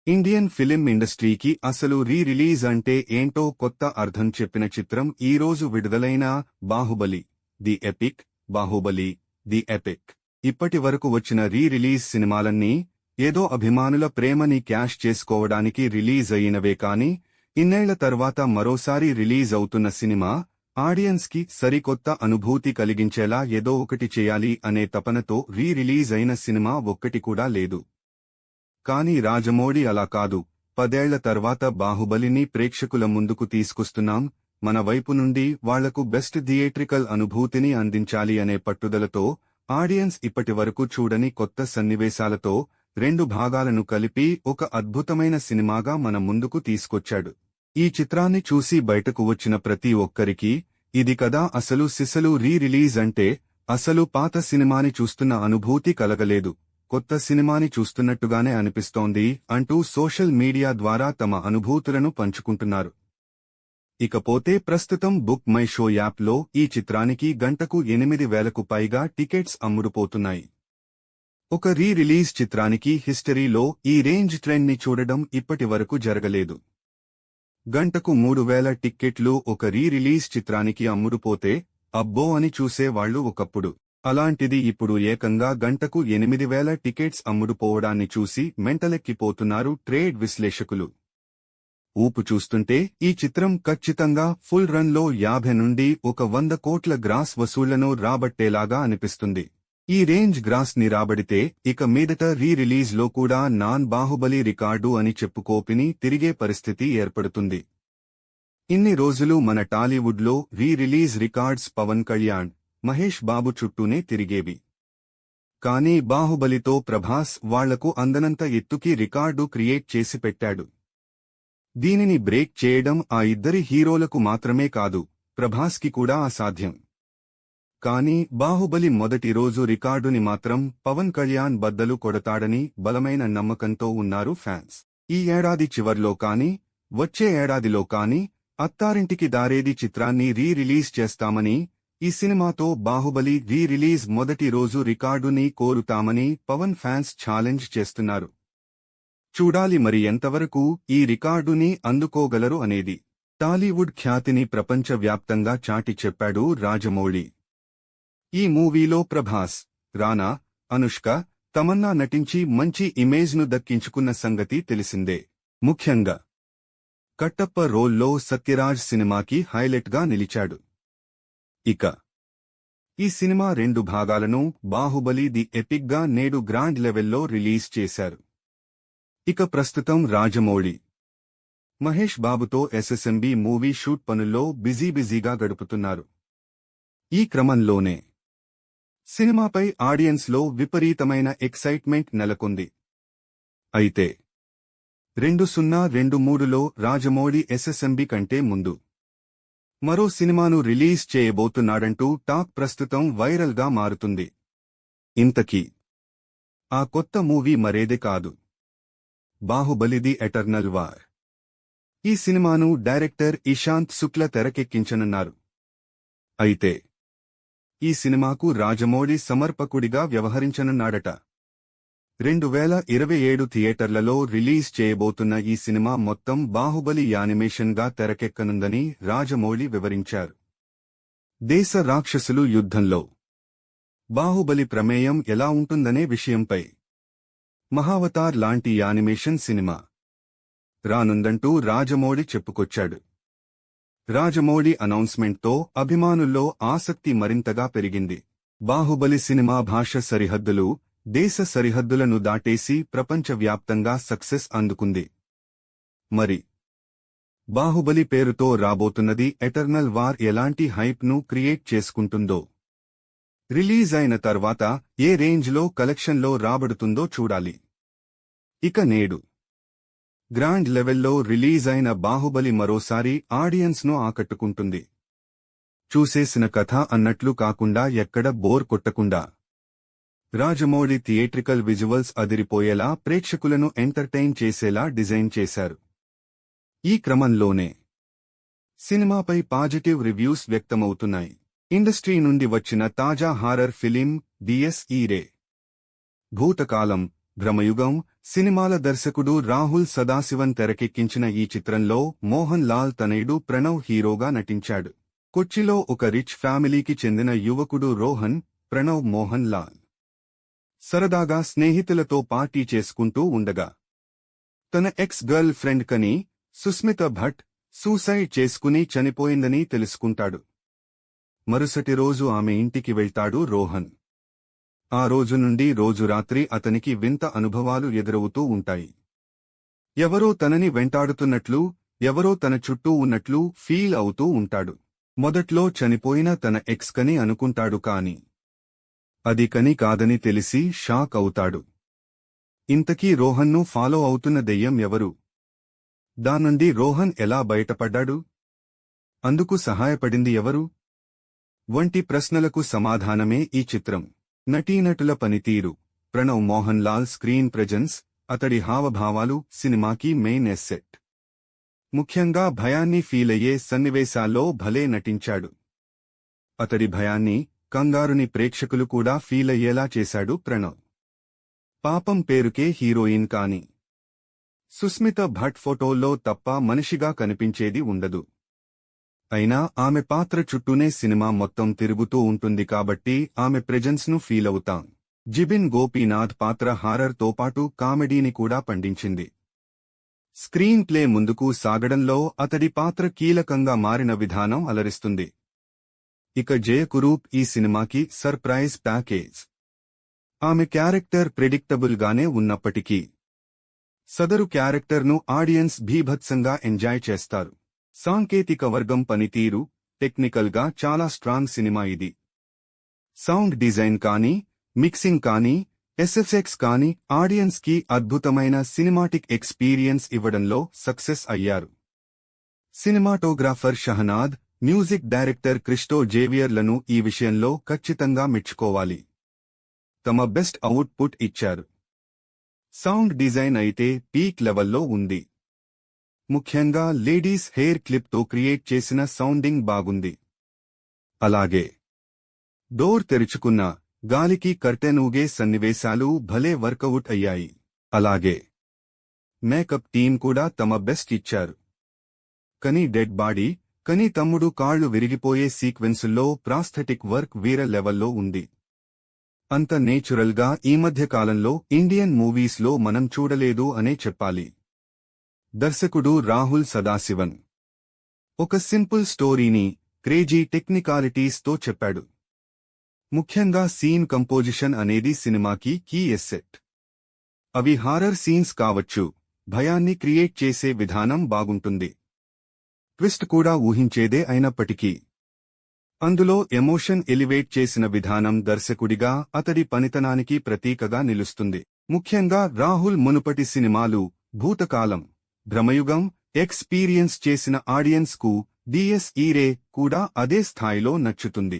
Indian film ఇండస్ట్రీకి అసలు release అంటే ఏంటో కొత్త అర్థం చెప్పిన చిత్రం ఈ రోజు విడుదలైన Baahubali the epic. Baahubali the epic ఇప్పటి వరకు వచ్చిన రిలీజ్ సినిమాలన్నీ ఏదో అభిమానుల ప్రేమని క్యాష్ చేసుకోవడానికి రిలీజ్ అయినవే కాని ఇన్నేళ్ల తర్వాత మరోసారి రిలీజ్ అవుతున్న సినిమా ఆడియన్స్ కి సరికొత్త అనుభూతి కలిగించేలా ఏదో ఒకటి చేయాలి అనే తపనతో రిలీజ్ అయిన సినిమా ఒక్కటి కూడా లేదు. కానీ రాజమౌళి అలా కాదు. 10 ఏళ్ల తర్వాత బాహుబలిని ప్రేక్షకుల ముందుకు తీసుకొస్తున్నాం, మన వైపు నుండి వాళ్లకు బెస్ట్ థియేట్రికల్ అనుభూతిని అందించాలి అనే పట్టుదలతో ఆడియన్స్ ఇప్పటివరకు చూడని కొత్త సన్నివేశాలతో 2 భాగాలను కలిపి ఒక అద్భుతమైన సినిమాగా మన ముందుకు తీసుకొచ్చాడు. ఈ చిత్రాన్ని చూసి బయటకు వచ్చిన ప్రతి ఒక్కరికీ ఇది కదా అసలు సిసలు రిలీజ్ అంటే, అసలు పాత సినిమాని చూస్తున్న అనుభూతి కలగలేదు, కొత్త సినిమాని చూస్తున్నట్టుగానే అనిపిస్తోంది అంటూ సోషల్ మీడియా ద్వారా తమ అనుభూతులను పంచుకుంటున్నారు. ఇకపోతే ప్రస్తుతం బుక్ మై షో యాప్లో ఈ చిత్రానికి గంటకు 8,000కు పైగా టికెట్స్ అమ్ముడుపోతున్నాయి. ఒక రిలీజ్ చిత్రానికి హిస్టరీలో ఈ రేంజ్ ట్రెండ్ని చూడడం ఇప్పటివరకు జరగలేదు. గంటకు 3,000 టిక్కెట్లు ఒక రిలీజ్ చిత్రానికి అమ్ముడుపోతే అబ్బో అని చూసేవాళ్లు ఒకప్పుడు. అలాంటిది ఇప్పుడు ఏకంగా గంటకు 8,000 టికెట్స్ అమ్ముడుపోవడాన్ని చూసి మెంటలెక్కిపోతున్నారు ట్రేడ్ విశ్లేషకులు. ఊపు చూస్తుంటే ఈ చిత్రం ఖచ్చితంగా ఫుల్ రన్లో 50 నుండి 100 కోట్ల గ్రాస్ వసూళ్లను రాబట్టేలాగా అనిపిస్తుంది. ఈ రేంజ్ గ్రాస్ ని రాబడితే ఇక మీదట రిలీజ్లో కూడా నాన్ బాహుబలి రికార్డు అని చెప్పుకోపిని తిరిగే పరిస్థితి ఏర్పడుతుంది. ఇన్ని రోజులు మన టాలీవుడ్లో రిలీజ్ రికార్డ్స్ పవన్ కళ్యాణ్, మహేష్ బాబు చుట్టూనే తిరిగేవి. కానీ బాహుబలితో ప్రభాస్ వాళ్లకు అందనంత ఎత్తుకి రికార్డు క్రియేట్ చేసి పెట్టాడు. దీనిని బ్రేక్ చేయడం ఆ ఇద్దరి హీరోలకు మాత్రమే కాదు, ప్రభాస్కి కూడా అసాధ్యం. కానీ బాహుబలి మొదటి రోజు రికార్డుని మాత్రం పవన్ కళ్యాణ్ బద్దలు కొడతాడని బలమైన నమ్మకంతో ఉన్నారు ఫ్యాన్స్. ఈ ఏడాది చివర్లో కాని వచ్చే ఏడాదిలో కాని అత్తారింటికి దారేది చిత్రాన్ని రిలీజ్ చేస్తామని, ఈ సినిమాతో బాహుబలి రిలీజ్ మొదటి రోజు రికార్డుని కోరుతామని పవన్ ఫ్యాన్స్ ఛాలెంజ్ చేస్తున్నారు. చూడాలి మరి ఎంతవరకు ఈ రికార్డుని అందుకోగలరు అనేది. టాలీవుడ్ ఖ్యాతిని ప్రపంచవ్యాప్తంగా చాటి చెప్పాడు రాజమౌళి. ఈ మూవీలో ప్రభాస్, రానా, అనుష్క, తమన్నా నటించి మంచి ఇమేజ్ను దక్కించుకున్న సంగతి తెలిసిందే. ముఖ్యంగా కట్టప్ప రోల్లో సత్యరాజ్ సినిమాకి హైలైట్గా నిలిచాడు. ఇక ఈ సినిమా 2 భాగాలను బాహుబలి ది ఎపిక్ గా నేడు గ్రాండ్ లెవెల్లో రిలీజ్ చేశారు. ఇక ప్రస్తుతం రాజమౌళి, మహేష్ బాబుతో ఎస్ఎస్ఎంబి మూవీ షూట్ పనుల్లో బిజీగా గడుపుతున్నారు. ఈ క్రమంలోనే సినిమాపై ఆడియన్స్లో విపరీతమైన ఎక్సైట్మెంట్ నెలకొంది. అయితే 2023లో రాజమౌళి ఎస్ఎస్ఎంబి కంటే ముందు మరో సినిమాను రిలీజ్ చేయబోతున్నాడంటూ టాక్ ప్రస్తుతం వైరల్ గా మారుతుంది. ఇంతకీ ఆ కొత్త మూవీ మరేదే కాదు, బాహుబలి ది ఎటర్నల్ వార్. ఈ సినిమాను డైరెక్టర్ ఇషాంత్ శుక్ల తెరకెక్కించనున్నారు. అయితే ఈ సినిమాకు రాజమౌళి సమర్పకుడిగా వ్యవహరించనున్నాడట. 2027 థియేటర్లలో రిలీజ్ చేయబోతున్న ఈ సినిమా మొత్తం బాహుబలి యానిమేషన్ గా తెరకెక్కనుందని రాజమౌళి వివరించారు. దేశ రాక్షసులు యుద్ధంలో బాహుబలి ప్రమేయం ఎలా ఉంటుందనే విషయంపై మహావతార్ లాంటి యానిమేషన్ సినిమా రానుందంటూ రాజమౌళి చెప్పుకొచ్చాడు. రాజమౌళి అనౌన్స్మెంట్తో అభిమానుల్లో ఆసక్తి మరింతగా పెరిగింది. బాహుబలి సినిమా భాష సరిహద్దులు, దేశ సరిహద్దులను దాటేసి ప్రపంచవ్యాప్తంగా సక్సెస్ అందుకుంది. మరి బాహుబలి పేరుతో రాబోతున్నది ఎటర్నల్ వార్ ఎలాంటి హైప్ను క్రియేట్ చేసుకుంటుందో, రిలీజ్ అయిన తర్వాత ఏ రేంజ్లో కలెక్షన్లో రాబడుతుందో చూడాలి. ఇక నేడు గ్రాండ్ లెవెల్లో రిలీజ్ అయిన బాహుబలి మరోసారి ఆడియన్స్ను ఆకట్టుకుంటుంది. చూసేసిన కథ అన్నట్లు కాకుండా ఎక్కడ బోర్ కొట్టకుండా రాజమౌళి థియేట్రికల్ విజువల్స్ అదిరిపోయేలా ప్రేక్షకులను ఎంటర్టైన్ చేసేలా డిజైన్ చేశారు. ఈ క్రమంలోనే సినిమాపై పాజిటివ్ రివ్యూస్ వ్యక్తమవుతున్నాయి. ఇండస్ట్రీ నుండి వచ్చిన తాజా హారర్ ఫిలిం డిఎస్ ఈరే భూతకాలం భ్రమయుగం సినిమాల దర్శకుడు రాహుల్ సదాశివన్ తెరకెక్కించిన ఈ చిత్రంలో మోహన్ లాల్ తనయుడు ప్రణవ్ హీరోగా నటించాడు. కొచ్చిలో ఒక రిచ్ ఫ్యామిలీకి చెందిన యువకుడు రోహన్, ప్రణవ్ మోహన్ లాల్ సరదాగా స్నేహితులతో పార్టీ చేసుకుంటూ ఉండగా తన ఎక్స్ గర్ల్ ఫ్రెండ్ కని సుస్మిత భట్ సూసైడ్ చేసుకుని చనిపోయిందని తెలుసుకుంటాడు. మరుసటి రోజు ఆమె ఇంటికి వెళ్తాడు రోహన్. ఆ రోజు నుండి రోజు రాత్రి అతనికి వింత అనుభవాలు ఎదురవుతూ ఉంటాయి. ఎవరో తనని వెంటాడుతున్నట్లు, ఎవరో తన చుట్టూ ఉన్నట్లు ఫీల్ అవుతూ ఉంటాడు. మొదట్లో చనిపోయిన తన ఎక్స్ కని అనుకుంటాడు, కాని అది కని కాదని తెలిసి షాక్ అవుతాడు. ఇంతకీ రోహన్ను ఫాలో అవుతున్న దెయ్యం ఎవరు? దానుండి రోహన్ ఎలా బయటపడ్డాడు? అందుకు సహాయపడింది ఎవరు? వంటి ప్రశ్నలకు సమాధానమే ఈ చిత్రం. నటీనటుల పనితీరు, ప్రణవ్ మోహన్ లాల్ స్క్రీన్ ప్రెజెన్స్, అతడి హావభావాలు సినిమాకి మెయిన్ ఎస్సెట్. ముఖ్యంగా భయాన్ని ఫీలయ్యే సన్నివేశాల్లో భలే నటించాడు. అతడి భయాన్ని, కంగారుని ప్రేక్షకులు కూడా ఫీలయ్యేలా చేశాడు ప్రణవ్. పాపం పేరుకే హీరోయిన్ కాని సుస్మిత భట్ ఫోటోల్లో తప్ప మనిషిగా కనిపించేది ఉండదు. అయినా ఆమె పాత్ర చుట్టూనే సినిమా మొత్తం తిరుగుతూ ఉంటుంది కాబట్టి ఆమె ప్రెజెన్స్ను ఫీలవుతాం. జిబిన్ గోపీనాథ్ పాత్ర హారర్తో పాటు కామెడీని కూడా పండించింది. స్క్రీన్ ప్లే ముందుకు సాగడంలో అతడి పాత్ర కీలకంగా మారిన విధానం అలరిస్తుంది. ఇక జయకురూప్ ఈ సినిమాకి సర్ప్రైజ్ ప్యాకేజ్. ఆమె క్యారెక్టర్ ప్రెడిక్టబుల్ గానే ఉన్నప్పటికీ సదరు క్యారెక్టర్ను ఆడియన్స్ భీభత్సంగా ఎంజాయ్ చేస్తారు. సాంకేతిక వర్గం పనితీరు, టెక్నికల్ గా చాలా స్ట్రాంగ్ సినిమా ఇది. సౌండ్ డిజైన్ కానీ, మిక్సింగ్ కానీ, ఎస్ఎఫ్ఎక్స్ కానీ ఆడియన్స్ కి అద్భుతమైన సినిమాటిక్ ఎక్స్పీరియన్స్ ఇవ్వడంలో సక్సెస్ అయ్యారు. సినిమాటోగ్రాఫర్ షహనాద్, మ్యూజిక్ డైరెక్టర్ క్రిస్టో జేవియర్లను ఈ విషయంలో ఖచ్చితంగా మెచ్చుకోవాలి. తమ బెస్ట్ అవుట్పుట్ ఇచ్చారు. సౌండ్ డిజైన్ అయితే పీక్ లెవెల్లో ఉంది. ముఖ్యంగా లేడీస్ హెయిర్ క్లిప్తో క్రియేట్ చేసిన సౌండింగ్ బాగుంది. అలాగే డోర్ తెరుచుకున్న గాలికి కర్టెన్ ఊగే సన్నివేశాలు భలే వర్కౌట్ అయ్యాయి. అలాగే మేకప్ టీం కూడా తమ బెస్ట్ ఇచ్చారు. కని డెడ్ బాడీ, కని తమ్ముడు కాళ్లు విరిగిపోయే సీక్వెన్సుల్లో ప్రాస్థెటిక్ వర్క్ వేరే లెవెల్లో ఉంది. అంత నేచురల్గా ఈ మధ్య కాలంలో ఇండియన్ మూవీస్లో మనం చూడలేదు అనే చెప్పాలి. దర్శకుడు రాహుల్ సదాశివన్ ఒక సింపుల్ స్టోరీని క్రేజీ టెక్నికాలిటీస్తో చెప్పాడు. ముఖ్యంగా సీన్ కంపోజిషన్ అనేది సినిమాకి కీ ఎస్సెట్. అవి హారర్ సీన్స్ కావచ్చు, భయాన్ని క్రియేట్ చేసే విధానం బాగుంటుంది. ట్విస్ట్ కూడా ఊహించేదే అయినప్పటికీ అందులో ఎమోషన్ ఎలివేట్ చేసిన విధానం దర్శకుడిగా అతడి పనితనానికి ప్రతీకగా నిలుస్తుంది. ముఖ్యంగా రాహుల్ మునుపటి సినిమాలు భూతకాలం, భ్రమయుగం ఎక్స్పీరియన్స్ చేసిన ఆడియన్స్ కు డిఎస్ ఈరే కూడా అదే స్థాయిలో నచ్చుతుంది.